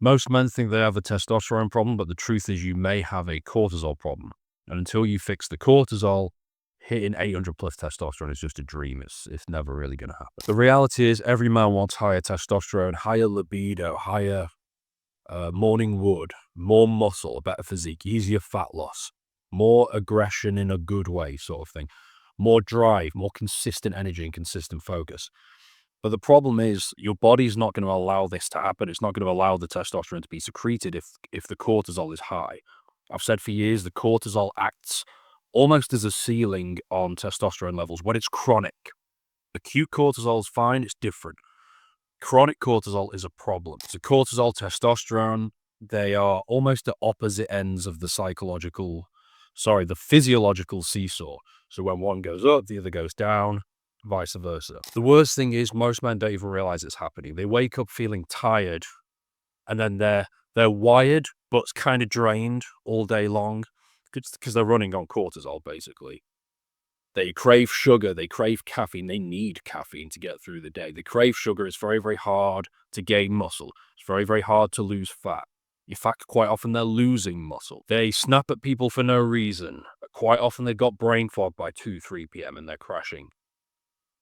Most men think they have a testosterone problem, but the truth is you may have a cortisol problem. And until you fix the cortisol, hitting 800 plus testosterone is just a dream. It's never really going to happen. The reality is every man wants higher testosterone, higher libido, higher morning wood, more muscle, a better physique, easier fat loss, more aggression in a good way sort of thing, more drive, more consistent energy and consistent focus. But the problem is your body's not going to allow this to happen. It's not going to allow the testosterone to be secreted if the cortisol is high. I've said for years the cortisol acts almost as a ceiling on testosterone levels when it's chronic. Acute cortisol is fine, it's different. Chronic cortisol is a problem. So cortisol, testosterone, they are almost the opposite ends of the physiological seesaw. So when one goes up, the other goes down, vice versa. The worst thing is most men don't even realize it's happening. They wake up feeling tired and then they're wired but kind of drained all day long because they're running on cortisol basically. They crave sugar, they crave caffeine, they need caffeine to get through the day. They crave sugar, it's very, very hard to gain muscle. It's very, very hard to lose fat. In fact, quite often they're losing muscle. They snap at people for no reason. Quite often they've got brain fog by 2, 3 p.m. and they're crashing.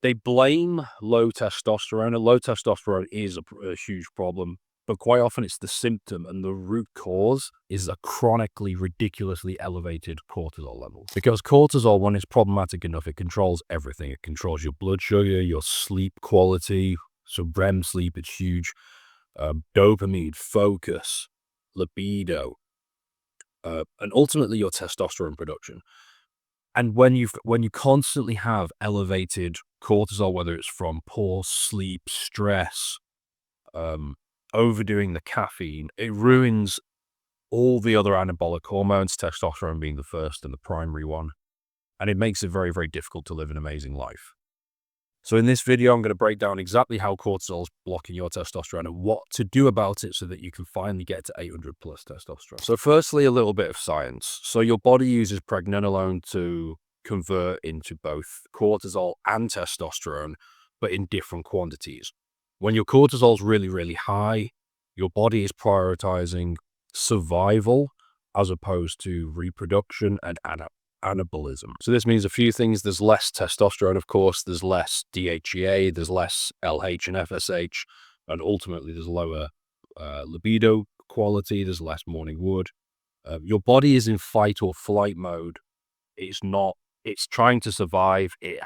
They blame low testosterone, and low testosterone is a huge problem, but quite often it's the symptom, and the root cause is a chronically, ridiculously elevated cortisol level. Because cortisol, when it's problematic enough, it controls everything. It controls your blood sugar, your sleep quality, so REM sleep, it's huge, dopamine, focus, libido, and ultimately your testosterone production. And when you constantly have elevated cortisol, whether it's from poor sleep, stress, overdoing the caffeine, it ruins all the other anabolic hormones, testosterone being the first and the primary one. And it makes it very, very difficult to live an amazing life. So in this video, I'm going to break down exactly how cortisol is blocking your testosterone and what to do about it so that you can finally get to 800 plus testosterone. So firstly, a little bit of science. So your body uses pregnenolone to convert into both cortisol and testosterone, but in different quantities. When your cortisol is really, really high, your body is prioritizing survival as opposed to reproduction and anabolism. So this means a few things. There's less testosterone, of course, there's less DHEA, there's less LH and FSH, and ultimately there's lower libido quality, there's less morning wood. Your body is in fight or flight mode. It's trying to survive. It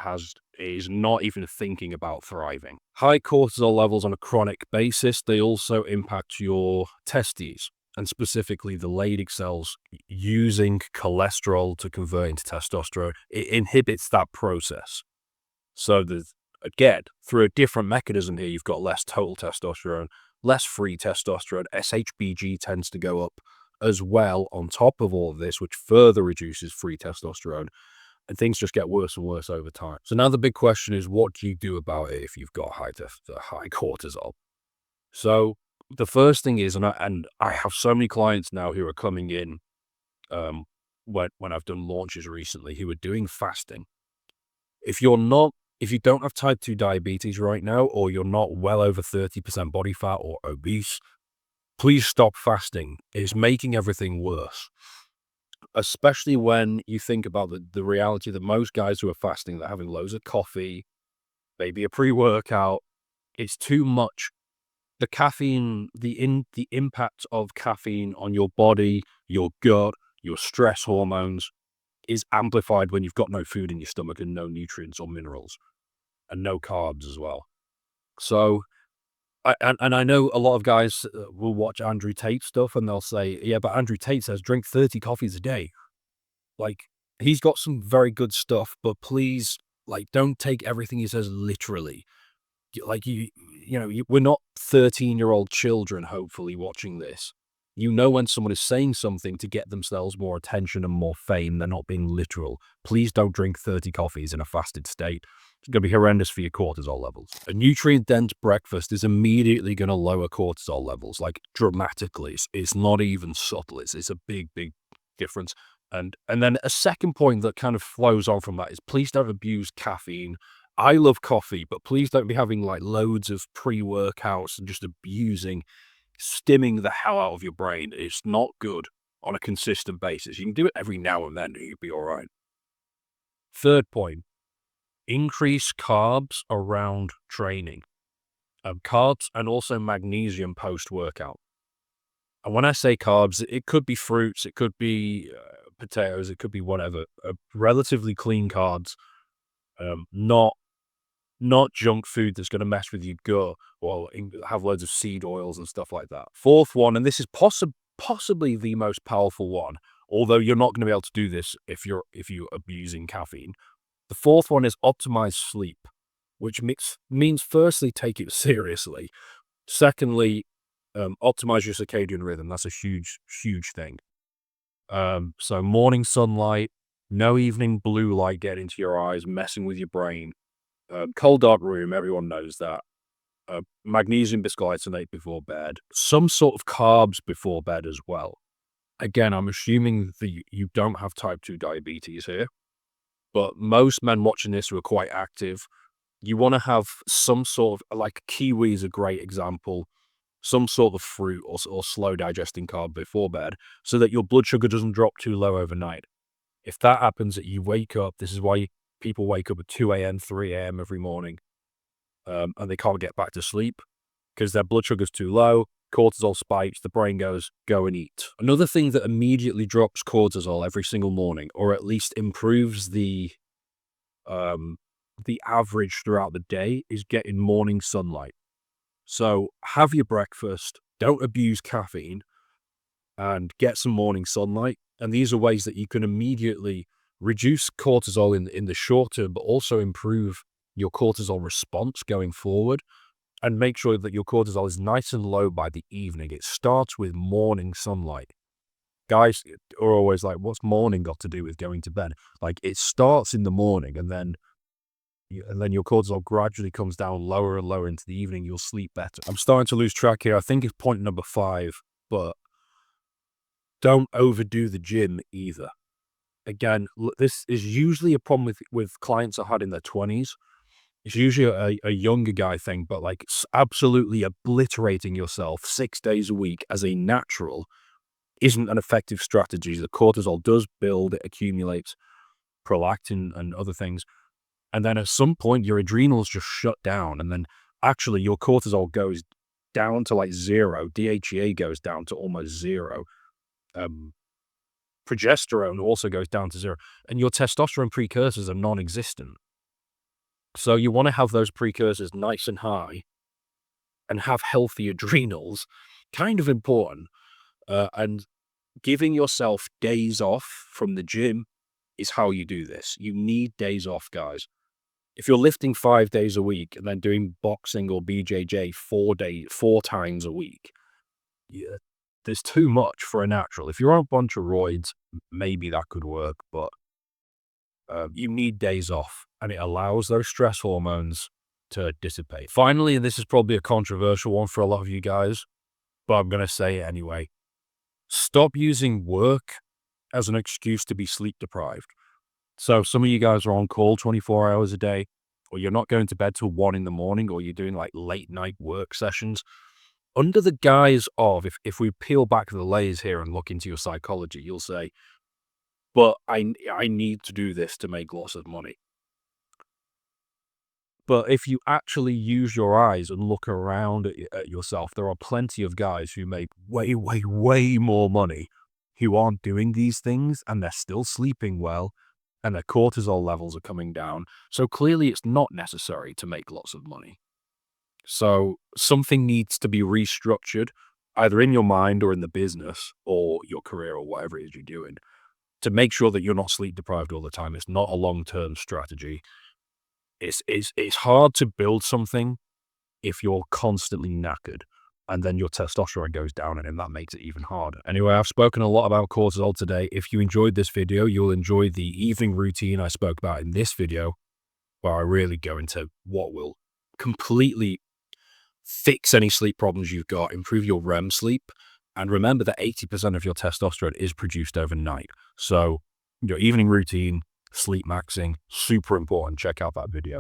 is not even thinking about thriving. High cortisol levels on a chronic basis, they also impact your testes, and specifically the Leydig cells using cholesterol to convert into testosterone. It inhibits that process. So again, through a different mechanism here, you've got less total testosterone, less free testosterone. SHBG tends to go up as well on top of all of this, which further reduces free testosterone. And things just get worse and worse over time. So now the big question is, what do you do about it if you've got high cortisol? So the first thing is, and I have so many clients now who are coming in when I've done launches recently who are doing fasting. If you don't have type 2 diabetes right now, or you're not well over 30% body fat or obese, please stop fasting. It's making everything worse. Especially when you think about the reality that most guys who are fasting, they're having loads of coffee, maybe a pre-workout. It's too much. The caffeine, the impact of caffeine on your body, your gut, your stress hormones is amplified when you've got no food in your stomach and no nutrients or minerals and no carbs as well. So, I know a lot of guys will watch Andrew Tate stuff and they'll say, yeah, but Andrew Tate says drink 30 coffees a day. Like, he's got some very good stuff, but please, like, don't take everything he says literally. Like, we're not 13-year-old children, hopefully, watching this. You know when someone is saying something to get themselves more attention and more fame, they're not being literal. Please don't drink 30 coffees in a fasted state. It's going to be horrendous for your cortisol levels. A nutrient-dense breakfast is immediately going to lower cortisol levels, like dramatically. It's not even subtle. It's a big, big difference. And then a second point that kind of flows on from that is please don't abuse caffeine. I love coffee, but please don't be having like loads of pre-workouts and just abusing stimming the hell out of your brain. It's not good on a consistent basis. You can do it every now and then and you'll be all right. Third point, increase carbs around training. Carbs and also magnesium post-workout. And when I say carbs, it could be fruits, it could be potatoes, it could be whatever. Relatively clean carbs, not junk food that's going to mess with your gut or have loads of seed oils and stuff like that. Fourth one, and this is possibly the most powerful one, although you're not going to be able to do this if you're abusing caffeine. The fourth one is optimize sleep, which means firstly, take it seriously. Secondly, optimize your circadian rhythm. That's a huge thing. So morning sunlight, no evening blue light getting into your eyes, messing with your brain. Cold dark room, everyone knows that. Magnesium bisglycinate before bed. Some sort of carbs before bed as well. Again, I'm assuming that you don't have type 2 diabetes here, but most men watching this who are quite active, you want to have some sort of, like kiwi is a great example, some sort of fruit or slow digesting carb before bed so that your blood sugar doesn't drop too low overnight. If that happens, that you wake up, this is why people wake up at 2 a.m., 3 a.m. every morning, and they can't get back to sleep because their blood sugar's too low, cortisol spikes, the brain goes, go and eat. Another thing that immediately drops cortisol every single morning, or at least improves the average throughout the day, is getting morning sunlight. So have your breakfast, don't abuse caffeine, and get some morning sunlight. And these are ways that you can immediately reduce cortisol in the short term, but also improve your cortisol response going forward and make sure that your cortisol is nice and low by the evening. It starts with morning sunlight. Guys are always like, what's morning got to do with going to bed? Like, it starts in the morning and then your cortisol gradually comes down lower and lower into the evening. You'll sleep better. I'm starting to lose track here. I think it's point number 5, but don't overdo the gym either. Again, this is usually a problem with clients I had in their 20s. It's usually a younger guy thing, but like absolutely obliterating yourself 6 days a week as a natural isn't an effective strategy. The cortisol does build, it accumulates, prolactin and other things. And then at some point, your adrenals just shut down. And then actually your cortisol goes down to like 0. DHEA goes down to almost 0. Progesterone also goes down to 0. And your testosterone precursors are non-existent. So you want to have those precursors nice and high and have healthy adrenals, kind of important. And giving yourself days off from the gym is how you do this. You need days off, guys. If you're lifting 5 days a week and then doing boxing or BJJ 4 times a week, yeah, there's too much for a natural. If you're on a bunch of roids, maybe that could work, but you need days off, and it allows those stress hormones to dissipate. Finally, and this is probably a controversial one for a lot of you guys, but I'm going to say it anyway. Stop using work as an excuse to be sleep deprived. So some of you guys are on call 24 hours a day, or you're not going to bed till 1 in the morning, or you're doing like late night work sessions under the guise of, if we peel back the layers here and look into your psychology, you'll say, but I need to do this to make lots of money. But if you actually use your eyes and look around at yourself, there are plenty of guys who make way more money who aren't doing these things, and they're still sleeping well, and their cortisol levels are coming down. So clearly it's not necessary to make lots of money. So something needs to be restructured, either in your mind or in the business or your career or whatever it is you're doing, to make sure that you're not sleep deprived all the time. It's not a long-term strategy. It's hard to build something if you're constantly knackered, and then your testosterone goes down, and then that makes it even harder. Anyway, I've spoken a lot about cortisol today. If you enjoyed this video, you'll enjoy the evening routine I spoke about in this video, where I really go into what will completely fix any sleep problems you've got, improve your REM sleep, and remember that 80% of your testosterone is produced overnight. So your evening routine, sleep maxing, super important. Check out that video.